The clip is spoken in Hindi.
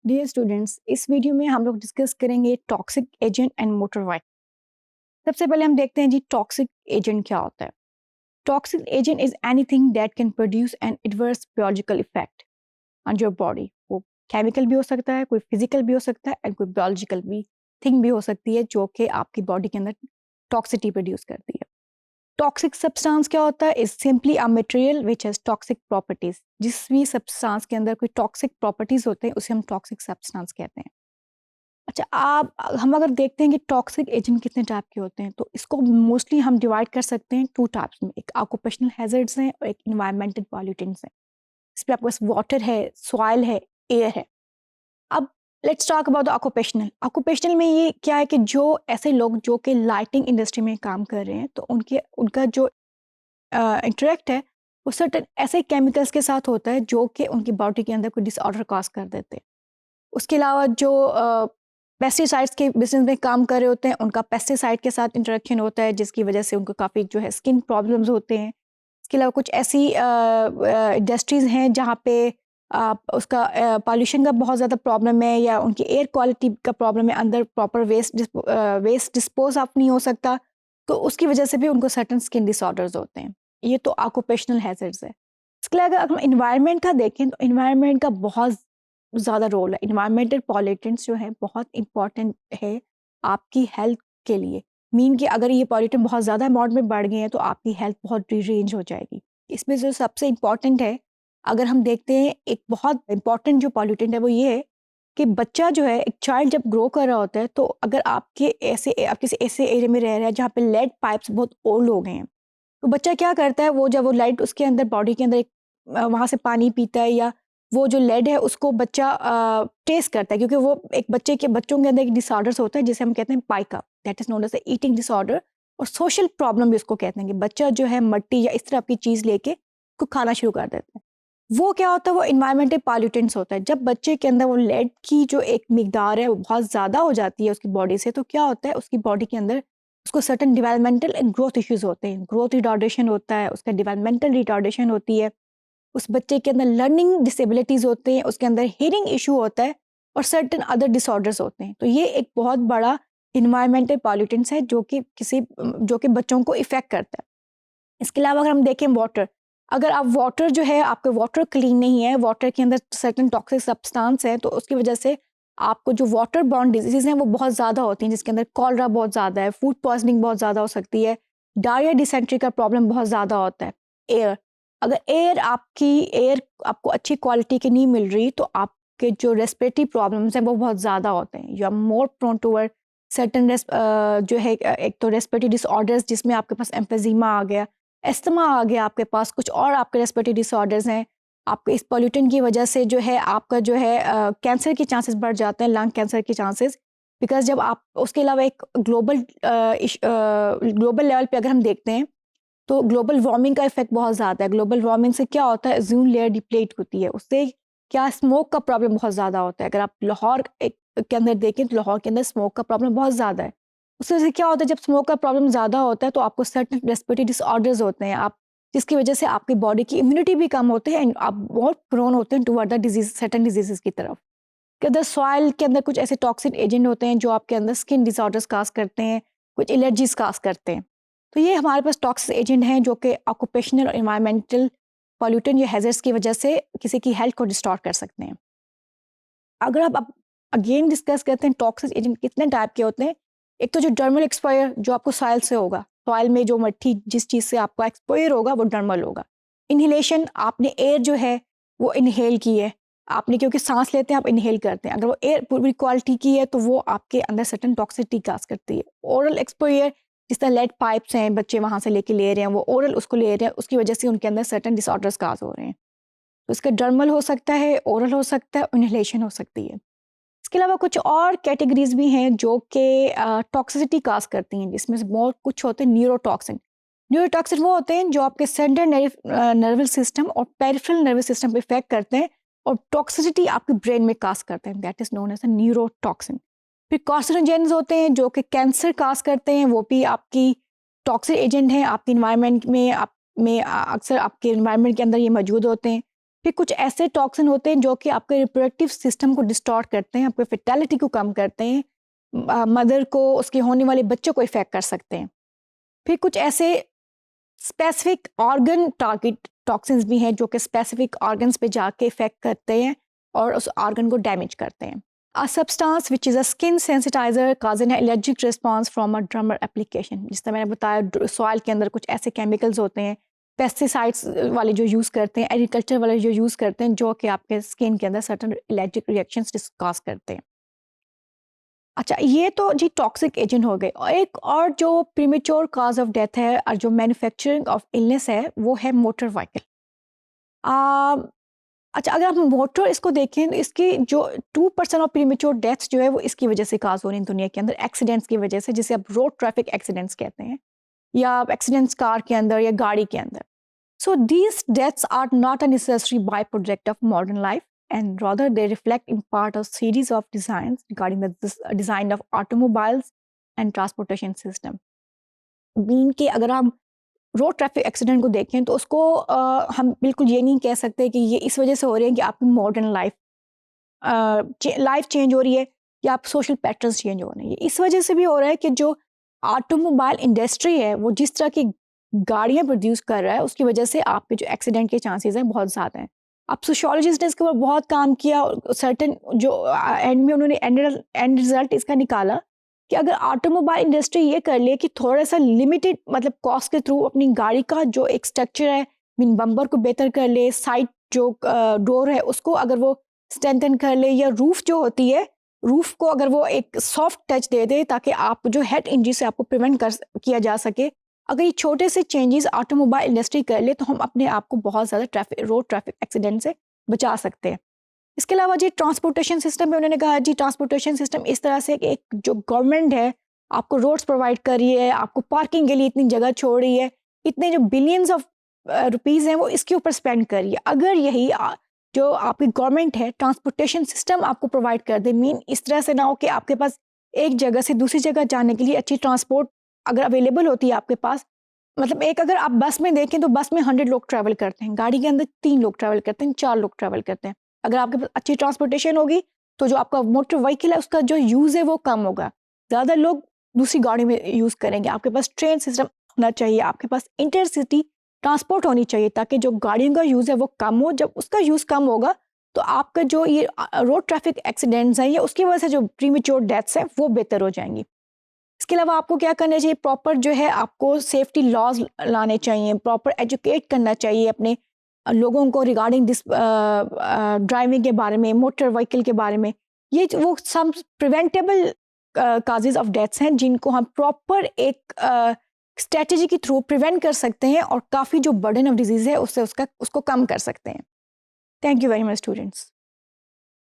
डियर स्टूडेंट्स, इस वीडियो में हम लोग डिस्कस करेंगे toxic agent and motor white. सबसे पहले हम देखते हैं जी टॉक्सिक एजेंट क्या होता है। Toxic agent is anything that can produce an adverse biological effect on your body. वो केमिकल भी हो सकता है, कोई फिजिकल भी हो सकता है एंड कोई बायोलॉजिकल भी थिंग भी हो सकती है जो कि आपकी बॉडी के अंदर टॉक्सिटी प्रोड्यूस करती है। टॉक्सिक सब्सटेंस क्या होता है? Is simply a material which has toxic properties. जिस भी सब्सटेंस के अंदर कोई टॉक्सिक प्रॉपर्टीज होते हैं उसे हम टॉक्सिक सब्सटेंस कहते हैं। अच्छा, आप हम अगर देखते हैं कि टॉक्सिक एजेंट कितने टाइप के होते हैं तो इसको मोस्टली हम डिवाइड कर सकते हैं टू टाइप्स में। एक ऑक्यूपेशनल हैजर्ड्स हैं और एक इन्वायरमेंटल पॉल्यूटेंट्स हैं। इस पे आपके पास वाटर है, सॉइल है, एयर है। अब let's talk about the occupational. Occupational में ये क्या है कि जो ऐसे लोग जो कि लाइटिंग इंडस्ट्री में काम कर रहे हैं तो उनके उनका जो इंटरेक्ट है वो सर्टेन ऐसे केमिकल्स के साथ होता है जो कि उनकी बॉडी के अंदर कोई डिसऑर्डर कॉज कर देते हैं। उसके अलावा जो पेस्टिसाइड्स के बिजनेस में काम कर रहे होते हैं उनका पेस्टिसाइड के साथ इंटरेक्शन होता है जिसकी वजह से उनको काफ़ी जो है स्किन प्रॉब्लम्स होते हैं। इसके अलावा कुछ ऐसी इंडस्ट्रीज़ हैं जहाँ पे उसका पॉल्यूशन का बहुत ज़्यादा प्रॉब्लम है या उनकी एयर क्वालिटी का प्रॉब्लम है, अंदर प्रॉपर वेस्ट डिस्पोज ऑफ नहीं हो सकता, तो उसकी वजह से भी उनको सर्टन स्किन डिसऑर्डर्स होते हैं। ये तो ऑक्यूपेशनल हैजर्ड्स है। इसके अलावा अगर हम इन्वायरमेंट का देखें तो इन्वायरमेंट का बहुत ज़्यादा रोल है। इन्वायरमेंटल पॉल्यूटेंट्स जो है बहुत इंपॉर्टेंट है आपकी हेल्थ के लिए। मीन कि अगर ये पॉल्यूटेंट बहुत ज़्यादा अमाउंट में बढ़ गए हैं तो आपकी हेल्थ बहुत रीरेंज हो जाएगी। इसमें जो सबसे इम्पॉर्टेंट है, अगर हम देखते हैं एक बहुत इंपॉर्टेंट जो पॉल्यूटेंट है वो ये है कि बच्चा जो है, एक चाइल्ड जब ग्रो कर रहा होता है तो अगर आप किसी ऐसे एरिया में रह रहे हैं जहाँ पे लेड पाइप्स बहुत ओल्ड हो गए हैं, तो बच्चा क्या करता है, वो जब वो लाइट उसके अंदर बॉडी के अंदर वहाँ से पानी पीता है या वो जो लेड है उसको बच्चा टेस्ट करता है, क्योंकि वो एक बच्चों के अंदर एक डिसऑर्डर्स होता है जिसे हम कहते हैं pica, that is known as eating disorder. और सोशल प्रॉब्लम भी उसको कहते हैं कि बच्चा जो है मट्टी या इस तरह की चीज़ लेके उसको खाना शुरू कर देता है। वो क्या होता है, वो इन्वायरमेंटल पॉल्यूटेंट्स होता है। जब बच्चे के अंदर वो लेड की जो एक मिकदार है वो बहुत ज़्यादा हो जाती है उसकी बॉडी से, तो क्या होता है उसकी बॉडी के अंदर उसको certain developmental and growth issues होते हैं। ग्रोथ रिटार्डेशन होता है, उसका डेवलपमेंटल रिटार्डेशन होती है, उस बच्चे के अंदर लर्निंग डिसेबिलिटीज़ होते हैं, उसके अंदर हियरिंग इशू होता है और सर्टन अदर डिसऑर्डर्स होते हैं। तो ये एक बहुत बड़ा इन्वायरमेंटल पॉल्यूटेंट्स है जो कि बच्चों को इफ़ेक्ट करता है। इसके अलावा अगर हम देखें वाटर, अगर आप वाटर जो है आपका वाटर क्लीन नहीं है, वाटर के अंदर सर्टन टॉक्सिक सब्सटेंस है, तो उसकी वजह से आपको जो वाटर बॉर्न डिजीज़ हैं वो बहुत ज़्यादा होती हैं, जिसके अंदर कॉलरा बहुत ज़्यादा है, फूड पॉइजनिंग बहुत ज़्यादा हो सकती है, डायरिया डिसेंट्री का प्रॉब्लम बहुत ज़्यादा होता है। एयर, अगर एयर आपको अच्छी क्वालिटी की नहीं मिल रही तो आपके जो रेस्पिरेटरी प्रॉब्लम्स हैं वो बहुत ज़्यादा होते हैं। You are more prone toward certain जो है एक तो रेस्पिरेटरी डिसऑर्डर्स जिसमें आपके पास एम्फेजीमा आ गया, एस्थमा आ गया, आपके पास कुछ और आपके रेस्पिरेटरी डिसऑर्डर्स हैं। आपके इस पॉल्यूटेंट की वजह से जो है आपका जो है कैंसर के चांसेस बढ़ जाते हैं, लंग कैंसर के चांसेस। बिकॉज जब आप उसके अलावा एक ग्लोबल लेवल पे अगर हम देखते हैं तो ग्लोबल वार्मिंग का इफेक्ट बहुत ज़्यादा है। ग्लोबल वार्मिंग से क्या होता है, ओज़ोन लेयर डिप्लीट होती है, उससे क्या स्मोक का प्रॉब्लम बहुत ज़्यादा होता है। अगर आप लाहौर के अंदर देखें तो लाहौर के अंदर स्मोक का प्रॉब्लम बहुत ज़्यादा है। उसकी वजह से क्या होता है, जब स्मोक का प्रॉब्लम ज़्यादा होता है तो आपको सर्टेन रेस्पिरेटरी डिसऑर्डर्स होते हैं, आप जिसकी वजह से आपकी बॉडी की इम्यूनिटी भी कम होती है एंड आप बहुत प्रोन होते हैं toward the disease, certain diseases की तरफ। के अंदर सॉइल के अंदर कुछ ऐसे टॉक्सिक एजेंट होते हैं जो आपके अंदर स्किन डिसऑर्डर्स काज करते हैं, कुछ एलर्जीज काज करते हैं। तो ये हमारे पास टॉक्सिक एजेंट हैं जो कि ऑक्यूपेशनल और इन्वायरमेंटल पॉल्यूटेंट या हैजर्ड्स की वजह से किसी की हेल्थ को डिस्टॉर्ट कर सकते हैं। अगर आप अब अगेन डिस्कस करते हैं टॉक्सिक एजेंट कितने टाइप के होते हैं। एक तो जो डर्मल एक्सपोयर जो आपको सॉइल से होगा, सॉइल में जो मट्टी जिस चीज़ से आपका एक्सपोयर होगा वो डर्मल होगा। इनहेलेशन, आपने एयर जो है वो इनहेल की है, आपने क्योंकि सांस लेते हैं आप इनहेल करते हैं, अगर वो एयर पूरी क्वालिटी की है तो वो आपके अंदर सर्टन टॉक्सिसिटी काज करती है। ओरल एक्सपोयर, जिस तरह लेड पाइप्स हैं बच्चे वहाँ से लेके ले रहे हैं, वो ओरल उसको ले रहे हैं, उसकी वजह से उनके अंदर सर्टन डिसऑर्डर्स काज हो रहे हैं। तो इसका डर्मल हो सकता है, ओरल हो सकता है, इनहेलेशन हो सकती है। इसके अलावा कुछ और कैटेगरीज भी हैं जो कि टॉक्सिसिटी काज करती हैं, जिसमें से बहुत कुछ होते हैं न्यूरोटॉक्सिन। न्यूरोटॉक्सिन वो होते हैं जो आपके सेंट्रल नर्वस सिस्टम और पेरिफेरल नर्वस सिस्टम पे इफेक्ट करते हैं और टॉक्सिसिटी आपके ब्रेन में काज करते हैं, that is known as a neurotoxin. फिर कार्सिनोजेन्स होते हैं जो कि कैंसर काज करते हैं, वो भी आपकी टॉक्सिक एजेंट हैं, आपके इन्वायरमेंट में अक्सर आपके इन्वायरमेंट के अंदर ये मौजूद होते हैं। फिर कुछ ऐसे टॉक्सिन होते हैं जो कि आपके रिप्रोडक्टिव सिस्टम को डिस्टॉर्ट करते हैं, आपके फर्टिलिटी को कम करते हैं, मदर को, उसके होने वाले बच्चों को इफेक्ट कर सकते हैं। फिर कुछ ऐसे स्पेसिफिक ऑर्गन टारगेट टॉक्सिन्स भी हैं जो कि स्पेसिफिक ऑर्गन्स पे जाके इफेक्ट करते हैं और उस ऑर्गन को डैमेज करते हैं। A substance which is a skin sensitizer causing an allergic response from a drummer application, जिस तरह मैंने बताया सॉइल के अंदर कुछ ऐसे केमिकल्स होते हैं, पेस्टिसाइड्स वाले जो यूज़ करते हैं, एग्रीकल्चर वाले जो यूज़ करते हैं, जो कि आपके स्किन के अंदर सर्टन एलर्जिक रिएक्शंस कॉज करते हैं। अच्छा, ये तो जी टॉक्सिक एजेंट हो गए। और एक और जो प्रीमेच्योर कॉज ऑफ डेथ है और जो मैन्युफैक्चरिंग ऑफ इलनेस है वो है मोटर व्हीकल। अच्छा, अगर आप मोटर इसको देखें तो इसकी जो 2% ऑफ प्रीमेच्योर डेथ्स जो है वो इसकी वजह से काज हो रही हैं दुनिया के अंदर, एक्सीडेंट्स की वजह से, जिसे आप रोड ट्रैफिक एक्सीडेंट्स कहते हैं, या एक्सीडेंट्स कार के अंदर या गाड़ी के अंदर। So these deaths are not a necessary byproduct of modern life, and rather they reflect in part a series of designs regarding the design of automobiles and transportation system. बीन के अगर हम रोड ट्रैफिक एक्सीडेंट को देखें तो उसको हम बिल्कुल ये नहीं कह सकते कि ये इस वजह से हो रहे हैं कि आपकी मॉडर्न लाइफ चेंज हो रही है या आप सोशल पैटर्न्स चेंज हो रहे हैं। इस वजह से भी हो रहा है कि जो ऑटोमोबाइल इंडस्ट्री है वो जिस तरह की गाड़ियाँ प्रोड्यूस कर रहा है उसकी वजह से आपके जो एक्सीडेंट के चांसेस हैं बहुत ज़्यादा हैं। अब सोशियोलॉजिस्ट ने इसके ऊपर बहुत काम किया और सर्टन जो एंड में उन्होंने एंड रिजल्ट इसका निकाला कि अगर ऑटोमोबाइल इंडस्ट्री ये कर ले कि थोड़ा सा लिमिटेड मतलब कॉस्ट के थ्रू अपनी गाड़ी का जो एक स्ट्रक्चर है, मीन बम्पर को बेहतर कर ले, साइड जो डोर है उसको अगर वो स्ट्रेंथन कर ले, या रूफ जो होती है रूफ को अगर वो एक सॉफ्ट टच दे दे ताकि आप जो हेड इंजरी से आपको प्रिवेंट कर किया जा सके। अगर ये छोटे से चेंजेस ऑटोमोबाइल इंडस्ट्री कर ले तो हम अपने आप को बहुत ज़्यादा रोड ट्रैफिक एक्सीडेंट से बचा सकते हैं। इसके अलावा जी ट्रांसपोर्टेशन सिस्टम में उन्होंने कहा जी ट्रांसपोर्टेशन सिस्टम इस तरह से कि एक जो गवर्नमेंट है आपको रोड्स प्रोवाइड कर रही है, आपको पार्किंग के लिए इतनी जगह छोड़ रही है, इतने जो बिलियंस ऑफ रुपीज़ हैं वो इसके ऊपर स्पेंड कर रही है। अगर यही जो आपकी गवर्नमेंट है ट्रांसपोर्टेशन सिस्टम आपको प्रोवाइड कर दे, मीन इस तरह से ना हो कि आपके पास एक जगह से दूसरी जगह जाने के लिए अच्छी ट्रांसपोर्ट अगर अवेलेबल होती है आपके पास, मतलब एक अगर आप बस में देखें तो बस में 100 लोग ट्रैवल करते हैं, गाड़ी के अंदर 3 लोग ट्रैवल करते हैं, 4 लोग ट्रैवल करते हैं। अगर आपके पास अच्छी ट्रांसपोर्टेशन होगी तो जो आपका मोटर व्हीकल है उसका जो यूज़ है वो कम होगा, ज़्यादा लोग दूसरी गाड़ी में यूज़ करेंगे। आपके पास ट्रेन सिस्टम होना चाहिए, आपके पास इंटरसिटी ट्रांसपोर्ट होनी चाहिए ताकि जो गाड़ियों का यूज़ है वो कम हो। जब उसका यूज़ कम होगा तो आपका जो ये रोड ट्रैफिक एक्सीडेंट्स हैं या उसकी वजह से जो प्रीमेच्योर डेथ्स हैं वो बेहतर हो जाएंगी। इसके अलावा आपको क्या करना चाहिए, प्रॉपर जो है आपको सेफ्टी लॉज लाने चाहिए, प्रॉपर एजुकेट करना चाहिए अपने लोगों को रिगार्डिंग दिस ड्राइविंग के बारे में, मोटर व्हीकल के बारे में। ये वो सब प्रिवेंटेबल काजेज ऑफ डेथ्स हैं जिनको हम प्रॉपर एक स्ट्रेटजी के थ्रू प्रिवेंट कर सकते हैं और काफ़ी जो बर्डन ऑफ डिजीज़ है उससे उसको कम कर सकते हैं। Thank you very much students.